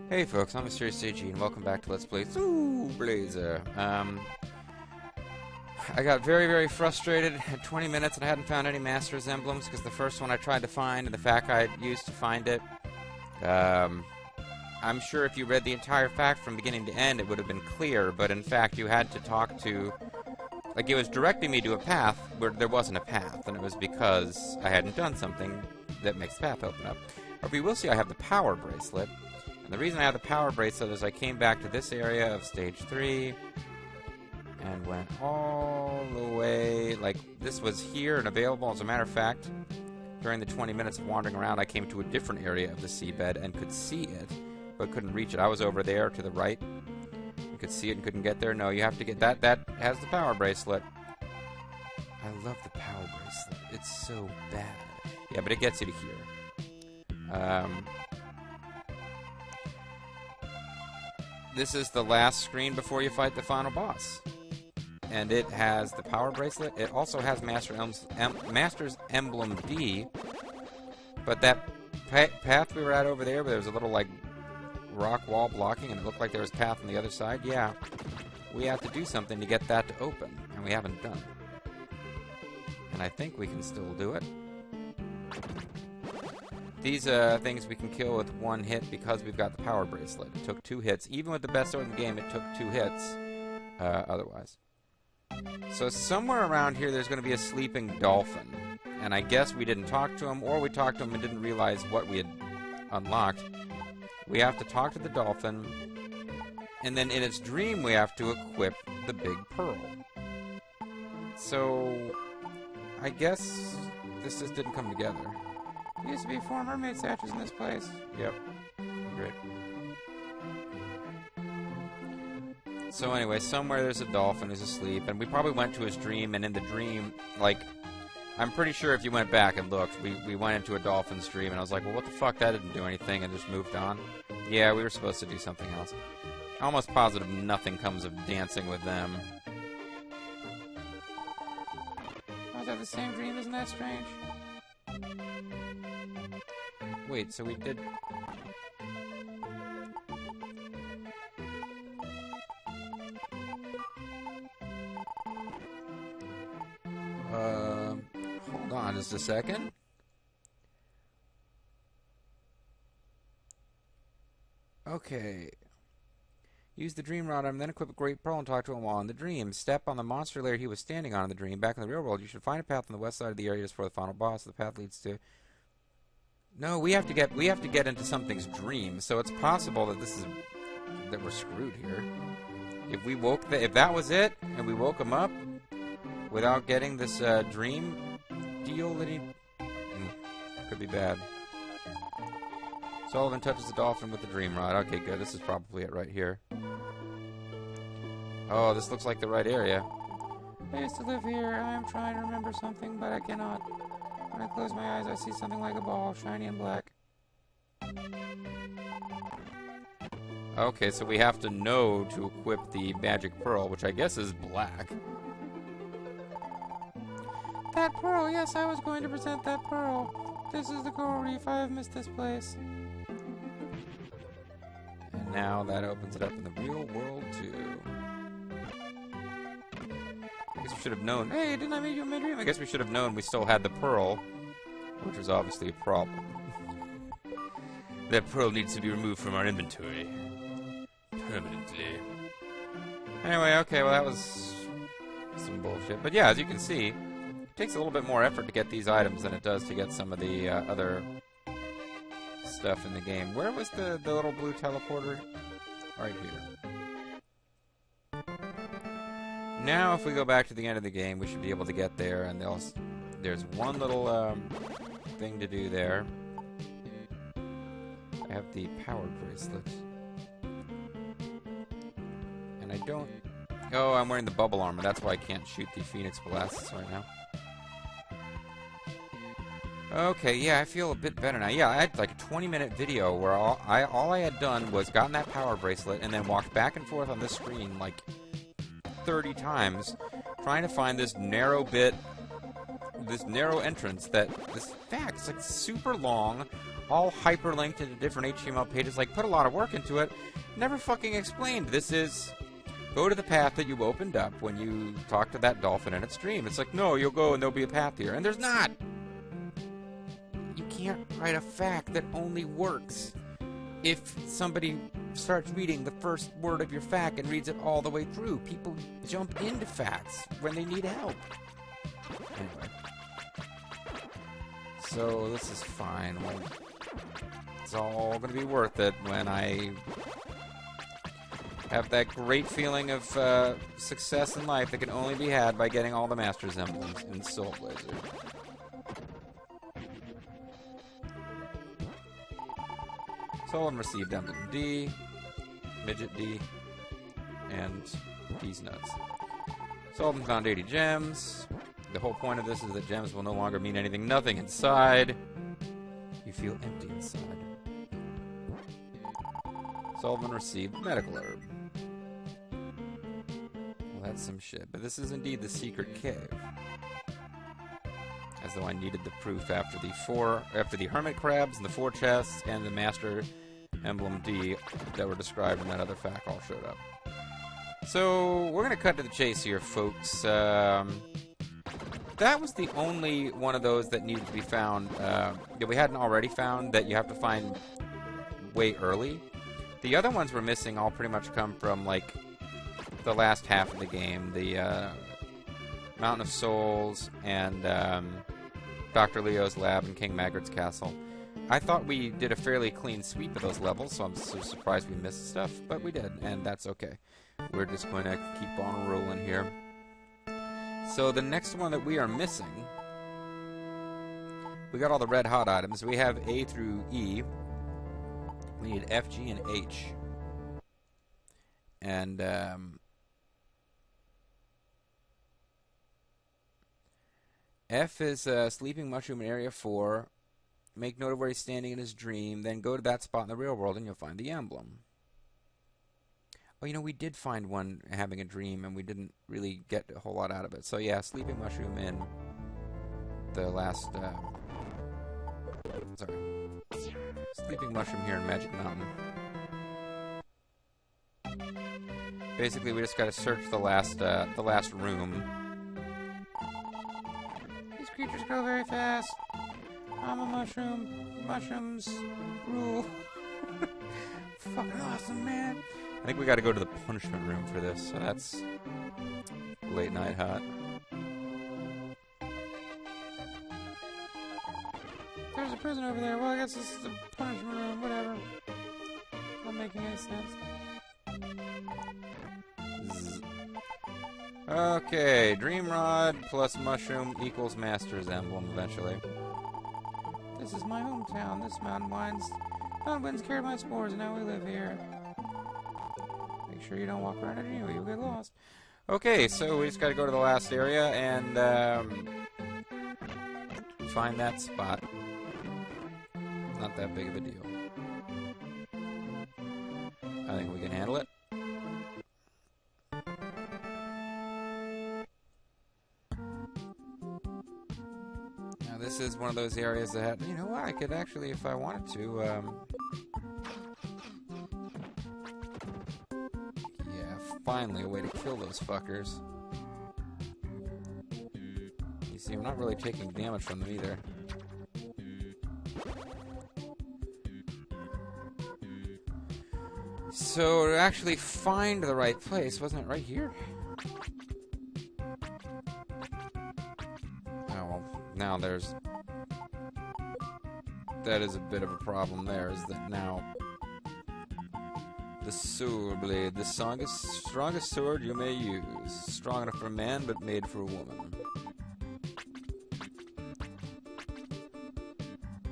Hey folks, I'm Mysterious AG and welcome back to Let's Play Zoo Blazer. I got very frustrated at 20 minutes and I hadn't found any Master's emblems because the first one I tried to find and the fact I had used to find it, I'm sure if you read the entire fact from beginning to end it would have been clear, but in fact you had to talk to, like, it was directing me to a path where there wasn't a path, and it was because I hadn't done something that makes the path open up. But we will see I have the power bracelet. And the reason I have the power bracelet is I came back to this area of stage 3 and went all the way, like, this was here and available. As a matter of fact, during the 20 minutes of wandering around, I came to a different area of the seabed and could see it, but couldn't reach it. I was over there to the right. You could see it and couldn't get there. No, you have to get that. That has the power bracelet. I love the power bracelet. It's so bad. Yeah, but it gets you to here. This is the last screen before you fight the final boss. And it has the power bracelet. It also has Master's Emblem D. But that path we were at over there, where there was a little, like, rock wall blocking, and it looked like there was a path on the other side, yeah. We have to do something to get that to open, and we haven't done it. And I think we can still do it. These things we can kill with one hit because we've got the power bracelet. It took 2 hits. Even with the best sword in the game, it took 2 hits otherwise. So somewhere around here there's going to be a sleeping dolphin. And I guess we didn't talk to him, or we talked to him and didn't realize what we had unlocked. We have to talk to the dolphin, and then in its dream we have to equip the big pearl. So I guess this just didn't come together. There used to be 4 mermaid statues in this place. Yep. Great. So anyway, somewhere there's a dolphin who's asleep, and we probably went to his dream, and in the dream, like, I'm pretty sure if you went back and looked, we went into a dolphin's dream, and I was like, well, what the fuck, that didn't do anything, and just moved on. Yeah, we were supposed to do something else. Almost positive nothing comes of dancing with them. Was that the same dream? Isn't that strange? Wait, so we did... hold on just a second. Okay. Use the dream rod and then equip a great pearl and talk to him while in the dream. Step on the monster layer he was standing on in the dream. Back in the real world, you should find a path on the west side of the area just before the final boss. The path leads to... No, we have to get into something's dream. So it's possible that that we're screwed here. If that was it, and we woke him up without getting this dream deal that he could be bad. Sullivan touches the dolphin with the dream rod. Okay, good. This is probably it right here. Oh, this looks like the right area. I used to live here. I am trying to remember something, but I cannot. When I close my eyes, I see something like a ball, shiny and black. Okay, so we have to know to equip the magic pearl, which I guess is black. That pearl! Yes, I was going to present that pearl. This is the coral reef. I have missed this place. And now that opens it up in the real world, too. I guess we should have known. Hey, didn't I meet you in my dream? I guess we should have known we still had the pearl, which was obviously a problem. That pearl needs to be removed from our inventory. Permanently. Anyway, okay, well that was some bullshit. But yeah, as you can see, it takes a little bit more effort to get these items than it does to get some of the other stuff in the game. Where was the little blue teleporter? Right here. Now, if we go back to the end of the game, we should be able to get there, and there's one little thing to do there. I have the power bracelet. And I don't... Oh, I'm wearing the bubble armor. That's why I can't shoot the Phoenix Blasts right now. Okay, yeah, I feel a bit better now. Yeah, I had like a 20-minute video where all I had done was gotten that power bracelet and then walked back and forth on this screen like 30 times trying to find this narrow entrance that this fact is like super long, all hyperlinked into different HTML pages, like, put a lot of work into it, never fucking explained. This is, go to the path that you opened up when you talk to that dolphin in its dream. It's like, no, you'll go and there'll be a path here. And there's not! You can't write a fact that only works if somebody starts reading the first word of your fact and reads it all the way through. People jump into facts when they need help. Anyway. So, this is fine. Well, it's all going to be worth it when I have that great feeling of success in life that can only be had by getting all the Master's Emblems in Soul Blazer. Sullivan received Emblem D, Midget D, and D's Nuts. Sullivan found 80 gems. The whole point of this is that gems will no longer mean anything. Nothing inside. You feel empty inside. Sullivan received Medical Herb. Well, that's some shit. But this is indeed the secret cave. As though I needed the proof after the hermit crabs and the 4 chests and the Master Emblem D that were described in that other fact all showed up. So, we're going to cut to the chase here, folks. That was the only one of those that needed to be found, that we hadn't already found, that you have to find way early. The other ones we're missing all pretty much come from, like, the last half of the game. The Mountain of Souls and Dr. Leo's lab and King Magritt's castle. I thought we did a fairly clean sweep of those levels, so I'm so surprised we missed stuff, but we did, and that's okay. We're just going to keep on rolling here. So the next one that we are missing, we got all the red hot items. We have A through E. We need F, G, and H. And F is Sleeping Mushroom in Area 4. Make note of where he's standing in his dream. Then go to that spot in the real world and you'll find the emblem. Oh, you know, we did find one having a dream, and we didn't really get a whole lot out of it. So, yeah, Sleeping Mushroom in the last... sorry. Sleeping Mushroom here in Magic Mountain. Basically, we just gotta search the last room. These creatures grow very fast. I'm a mushroom. Mushrooms rule. Fucking awesome, man. I think we gotta go to the punishment room for this, so that's late night hot. There's a prison over there. Well, I guess this is the punishment room, whatever. Not making any sense. Okay, Dream Rod plus Mushroom equals Master's Emblem eventually. This is my hometown. This mountain winds carried my spores, and now we live here. Make sure you don't walk around it anyway, you'll get lost. Okay, so we just gotta go to the last area and find that spot. Not that big of a deal. I think we can handle it. Now this is one of those areas that, you know what, I could actually, if I wanted to, finally a way to kill those fuckers. You see, I'm not really taking damage from them either. So to actually find the right place, wasn't it right here? Oh well, now there's... That is a bit of a problem there, is that now... The sword blade, the strongest sword you may use. Strong enough for a man, but made for a woman.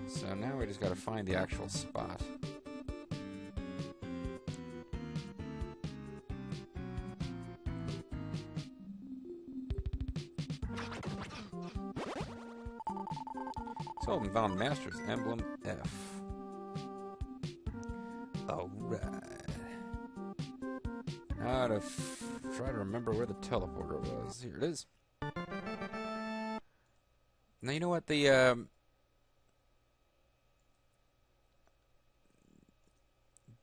So now we just gotta find the actual spot. Sullivan found Master's Emblem F. Alright. Now to try to remember where the teleporter was. Here it is. Now you know what, the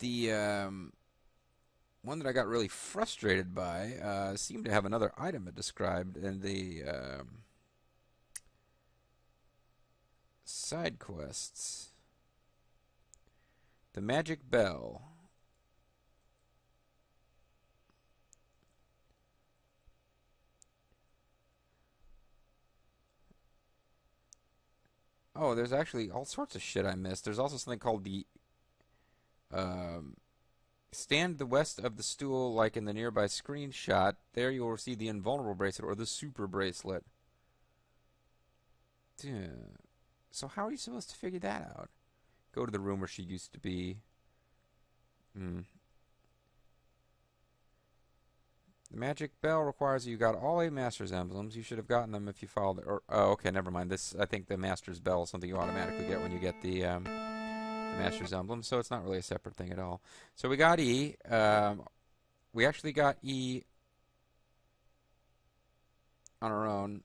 The one that I got really frustrated by seemed to have another item it described in the side quests. The magic bell. Oh, there's actually all sorts of shit I missed. There's also something called the stand the west of the stool like in the nearby screenshot. There you will receive the invulnerable bracelet or the super bracelet. So how are you supposed to figure that out? Go to the room where she used to be. The magic bell requires that you got all 8 master's emblems. You should have gotten them if you followed. Oh, okay, never mind. This, I think, the master's bell is something you automatically get when you get the master's emblem. So it's not really a separate thing at all. So we got E. We actually got E on our own.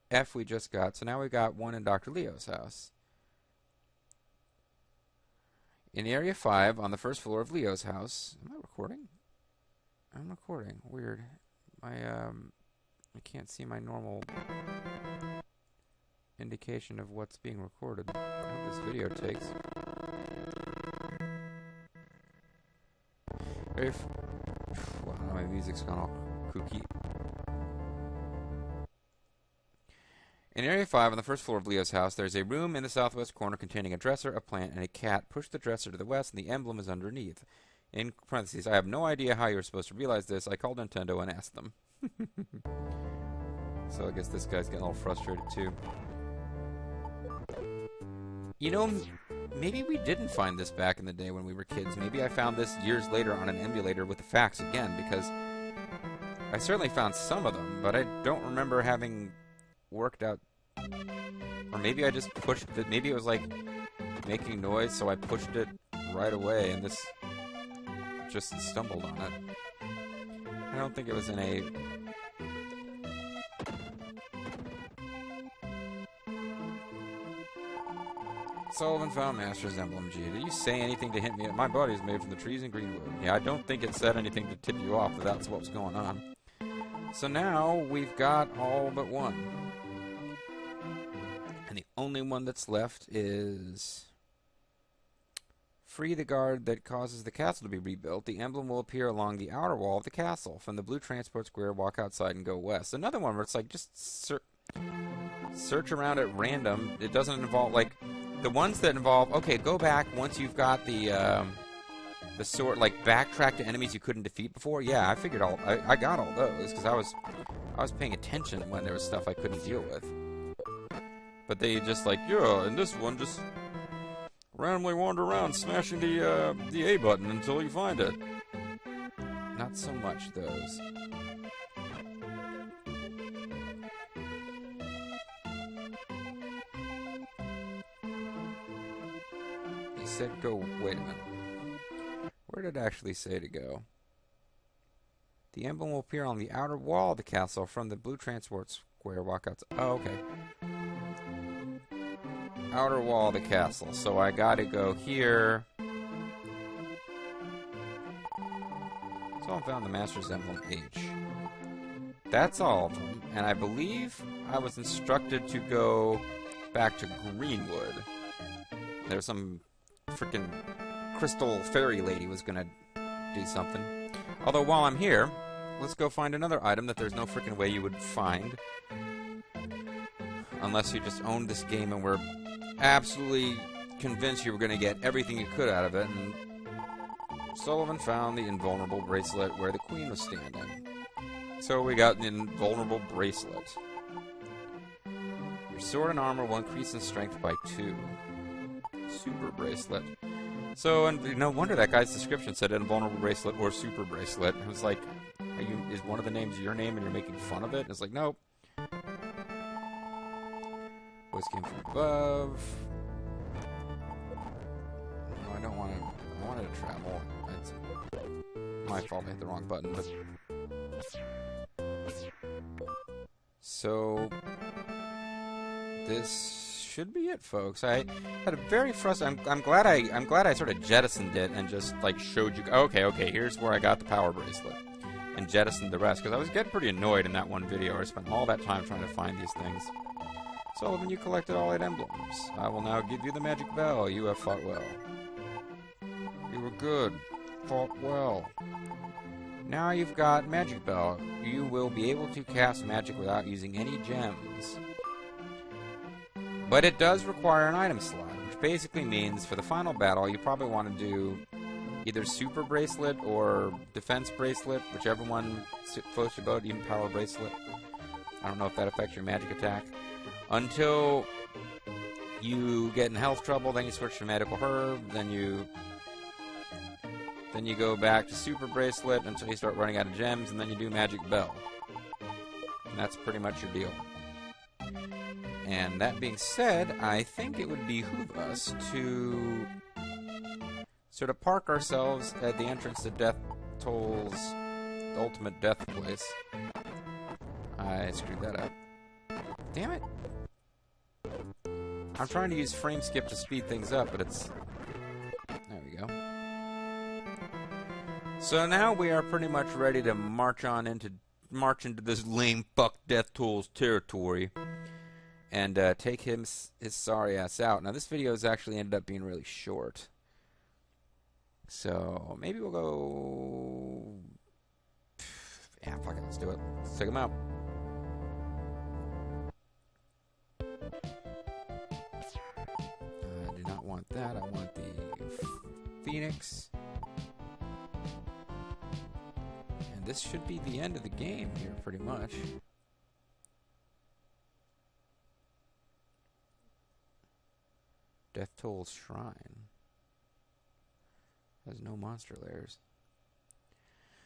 F we just got. So now we got 1 in Dr. Leo's house. In Area 5, on the first floor of Leo's house. Am I recording? I'm recording. Weird. I can't see my normal indication of what's being recorded. I hope this video takes. Well, my music's gone all kooky. In Area 5, on the first floor of Leo's house, there's a room in the southwest corner containing a dresser, a plant, and a cat. Push the dresser to the west, and the emblem is underneath. In parentheses, I have no idea how you were supposed to realize this. I called Nintendo and asked them. So I guess this guy's getting a little frustrated too. You know, maybe we didn't find this back in the day when we were kids. Maybe I found this years later on an emulator with the facts again, because I certainly found some of them, but I don't remember having worked out. Or maybe I just pushed it. Maybe it was like making noise, so I pushed it right away, and this just stumbled on it. I don't think it was in a... Sullivan found Master's Emblem G. Did you say anything to hint me? My body is made from the trees in Greenwood. Yeah, I don't think it said anything to tip you off that that's what's going on. So now we've got all but 1. And the only one that's left is... Free the guard that causes the castle to be rebuilt. The emblem will appear along the outer wall of the castle. From the blue transport square, walk outside and go west. Another one where it's like just search around at random. It doesn't involve, like, the ones that involve, okay, go back once you've got the sword, like backtrack to enemies you couldn't defeat before. Yeah, I figured I got all those because I was paying attention when there was stuff I couldn't deal with. But they just like, yeah, and this one just randomly wander around smashing the A button until you find it. Not so much those. He said go, wait a minute. Where did it actually say to go? The emblem will appear on the outer wall of the castle from the blue transport square. Walk outside. Oh, okay. Outer wall of the castle. So I gotta go here. So I found the Master's Emblem H. That's all of them. And I believe I was instructed to go back to Greenwood. There's some freaking crystal fairy lady was gonna do something. Although while I'm here, let's go find another item that there's no freaking way you would find. Unless you just owned this game and were absolutely convinced you were going to get everything you could out of it, and Sullivan found the invulnerable bracelet where the queen was standing. So we got an invulnerable bracelet. Your sword and armor will increase in strength by 2. Super bracelet. So, and no wonder that guy's description said invulnerable bracelet or super bracelet. It was like, is one of the names your name and you're making fun of it? And it's like, nope. Voice came from above. No, I don't want to. I wanted to travel. It's my fault. I hit the wrong button. But so this should be it, folks. I had a very frustrating. I'm glad I sort of jettisoned it and just like showed you. Okay, here's where I got the power bracelet, and jettisoned the rest because I was getting pretty annoyed in that one video. I spent all that time trying to find these things. Sullivan, you collected all 8 emblems. I will now give you the magic bell. You have fought well. You were good. Fought well. Now you've got magic bell. You will be able to cast magic without using any gems. But it does require an item slot, which basically means for the final battle, you probably want to do either super bracelet or defense bracelet, whichever one floats your boat, even power bracelet. I don't know if that affects your magic attack. Until you get in health trouble, then you switch to medical herb, then you go back to super bracelet until you start running out of gems, and then you do magic bell. And that's pretty much your deal. And that being said, I think it would behoove us to sort of park ourselves at the entrance to Deathtoll's ultimate death place. I screwed that up. Damn it! I'm trying to use frame skip to speed things up, but it's... There we go. So now we are pretty much ready to march into this lame fuck Deathtoll's territory and take his sorry ass out. Now this video has actually ended up being really short, so maybe we'll go. Yeah, fuck it, let's do it. Let's take him out. I do not want that. I want the Phoenix. And this should be the end of the game here, pretty much. Deathtoll's Shrine. Has no monster layers.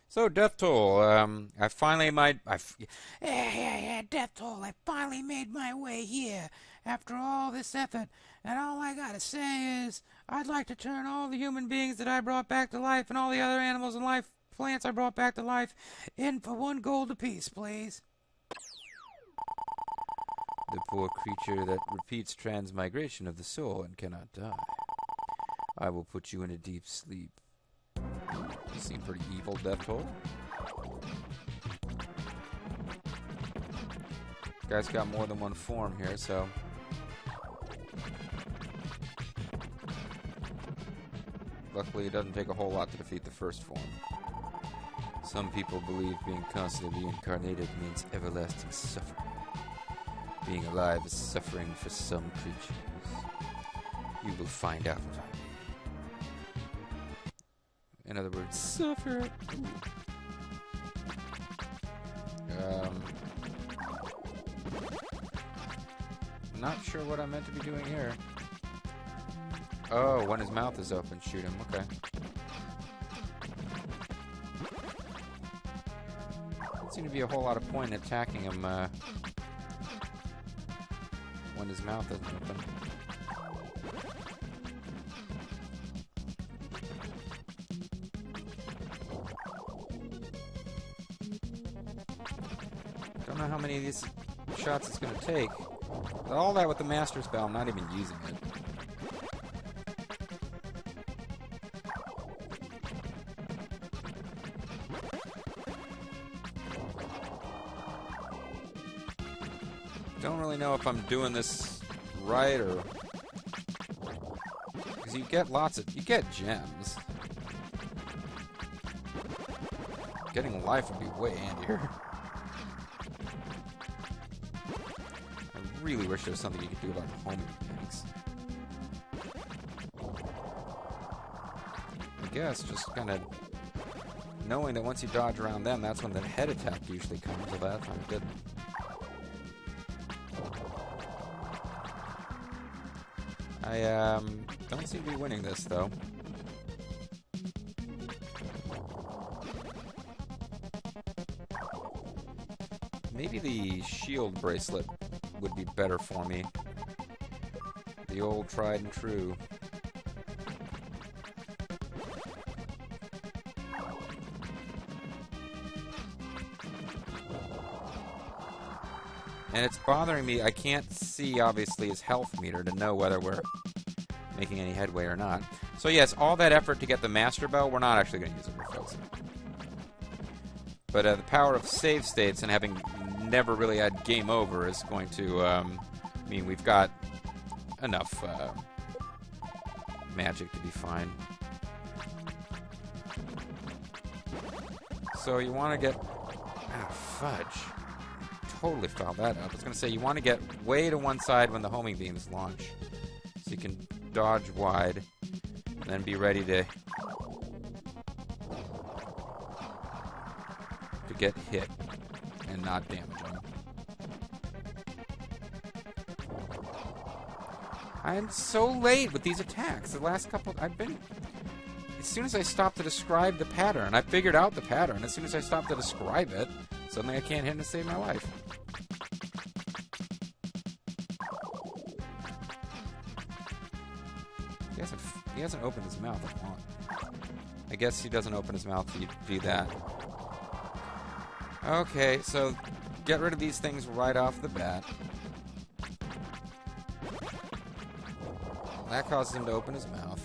So, Deathtoll, I finally Yeah, Deathtoll, I finally made my way here after all this effort. And all I gotta say is, I'd like to turn all the human beings that I brought back to life and all the other animals and plants I brought back to life in for 1 gold apiece, please. The poor creature that repeats transmigration of the soul and cannot die. I will put you in a deep sleep. You seem pretty evil, Deathtoll. Guy's got more than one form here, so... Luckily, it doesn't take a whole lot to defeat the first form. Some people believe being constantly reincarnated means everlasting suffering. Being alive is suffering for some creatures. You will find out what I mean. In other words, suffer. Not sure what I'm meant to be doing here. Oh, when his mouth is open, shoot him. Okay. Doesn't seem to be a whole lot of point in attacking him when his mouth isn't open. Don't know how many of these shots it's going to take. All that with the Master Spell, I'm not even using it. Don't really know if I'm doing this right or... Because you get you get gems. Getting life would be way handier. I really wish there was something you could do about homing things. I guess just kind of knowing that once you dodge around them, that's when the head attack usually comes. Well, that time it didn't. I don't seem to be winning this, though. Maybe the shield bracelet would be better for me. The old tried and true. And it's bothering me. I can't see, obviously, his health meter to know whether we're making any headway or not. So yes, all that effort to get the Master Bell, we're not actually going to use it for Filson. But the power of save states and having never really had game over is going to mean we've got enough magic to be fine. So you want to get... Ah, fudge. Totally fouled that up. I was going to say you want to get way to one side when the homing beams launch. So you can dodge wide and then be ready to get hit and not damage them. I'm so late with these attacks. The last couple... I've been... As soon as I stop to describe the pattern, I figured out the pattern. As soon as I stop to describe it, suddenly I can't hit to save my life. He hasn't opened his mouth in a long. I guess he doesn't open his mouth to do that. Okay, so get rid of these things right off the bat. That causes him to open his mouth.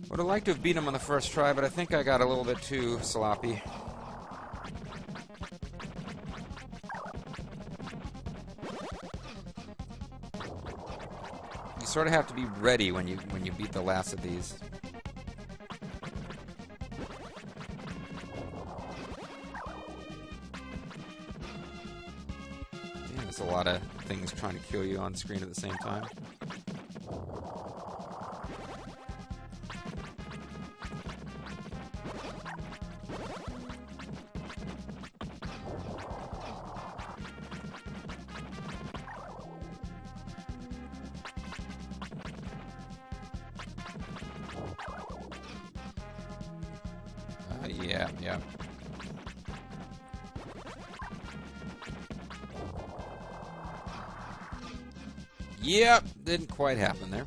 Would have liked to have beat him on the first try, but I think I got a little bit too sloppy. You sort of have to be ready when you beat the last of these. Damn, there's a lot of things trying to kill you on screen at the same time. Yeah. Yep, didn't quite happen there.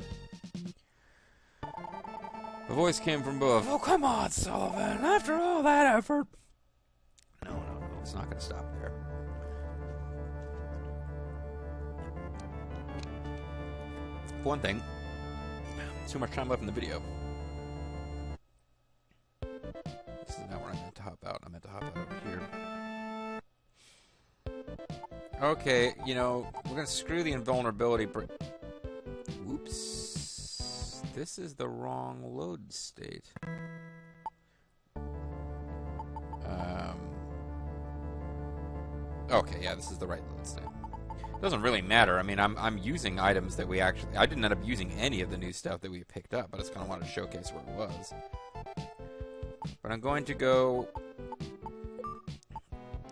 The voice came from above. Oh, come on, Sullivan. After all that effort. No. It's not going to stop there. One thing. Too much time left in the video. This is not where I meant to hop out. I meant to hop out over here. Okay, you know, we're going to screw the invulnerability. Whoops. This is the wrong load state. Okay, yeah, this is the right load state. Doesn't really matter. I mean, I'm using items that we actually... I didn't end up using any of the new stuff that we picked up, but I just kind of wanted to showcase where it was. But I'm going to go...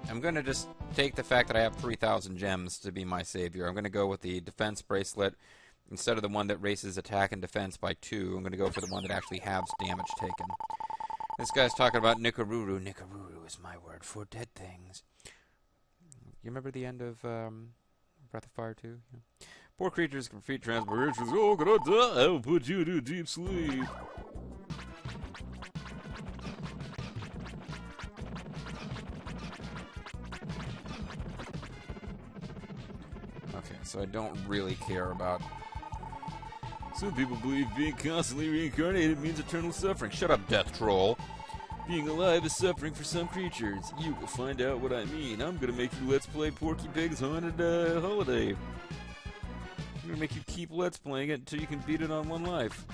I'm going to just take the fact that I have 3,000 gems to be my savior. I'm going to go with the defense bracelet. Instead of the one that raises attack and defense by 2, I'm going to go for the one that actually halves damage taken. This guy's talking about Nikaruru. Nikaruru is my word for dead things. You remember the end of Breath of Fire 2? Yeah. Poor creatures can feed transpirations. Oh, gonna die. I'll put you to deep sleep. Okay, so I don't really care about... Some people believe being constantly reincarnated means eternal suffering. Shut up, Deathtoll. Being alive is suffering for some creatures. You will find out what I mean. I'm gonna make you Let's Play Porky Pig's Haunted Holiday. I'm gonna make you keep Let's Playing it until you can beat it on one life.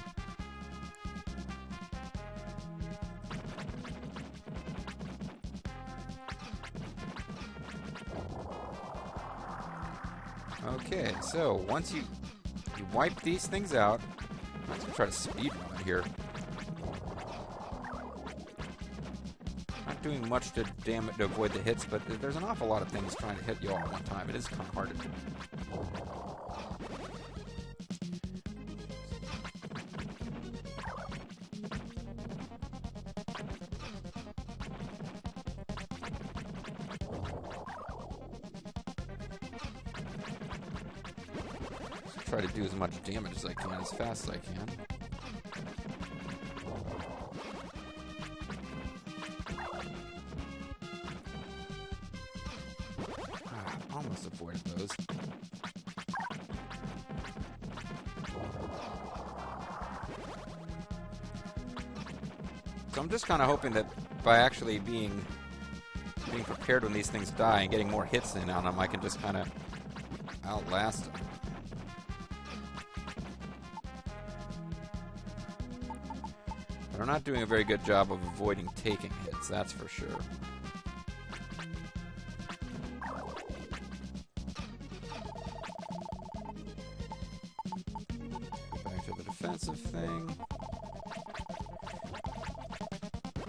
Okay, so once you wipe these things out, I'm gonna try to speed run here. Not doing much to damage to avoid the hits, but there's an awful lot of things trying to hit you all at one time. It is kind of hard to do. try to do as much damage as I can, as fast as I can. Almost avoided those. So I'm just kind of hoping that by actually being prepared when these things die and getting more hits in on them, I can just kind of outlast them. But I'm not doing a very good job of avoiding taking hits, that's for sure. Back to the defensive thing.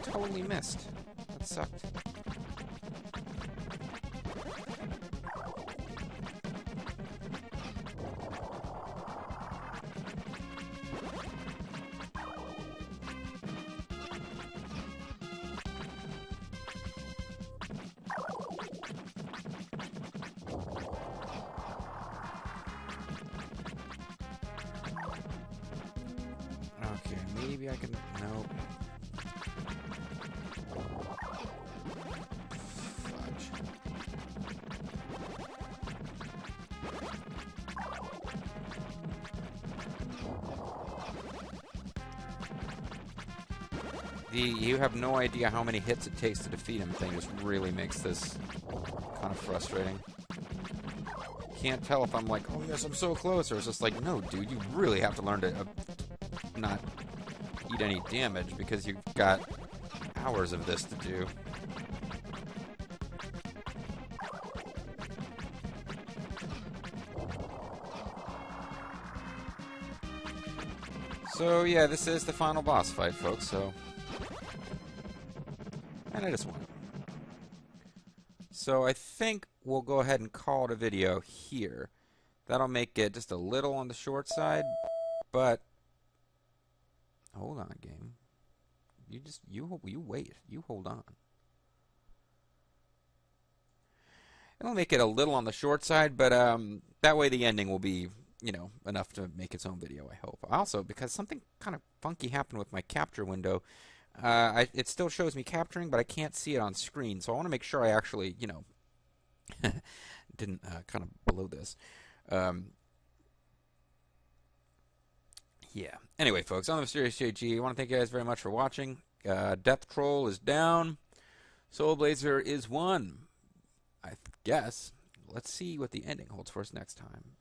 Totally missed. That sucked. Okay, maybe I can... Nope. Fudge. You have no idea how many hits it takes to defeat him thing just really makes this kind of frustrating. Can't tell if I'm like, oh yes, I'm so close, or it's just like, no, dude, you really have to learn to not eat any damage because you've got hours of this to do. So yeah, this is the final boss fight, folks, so... And I just won. So I think we'll go ahead and call it a video here. That'll make it just a little on the short side, but... Hold on, game. You wait. You hold on. It'll make it a little on the short side, but that way the ending will be, you know, enough to make its own video, I hope. Also, because something kind of funky happened with my capture window, it still shows me capturing, but I can't see it on screen, so I want to make sure I actually, you know, didn't kind of blow this. Yeah. Anyway, folks, I'm the Mysterious JG. I want to thank you guys very much for watching. Deathtoll is down. Soul Blazer is won. I guess. Let's see what the ending holds for us next time.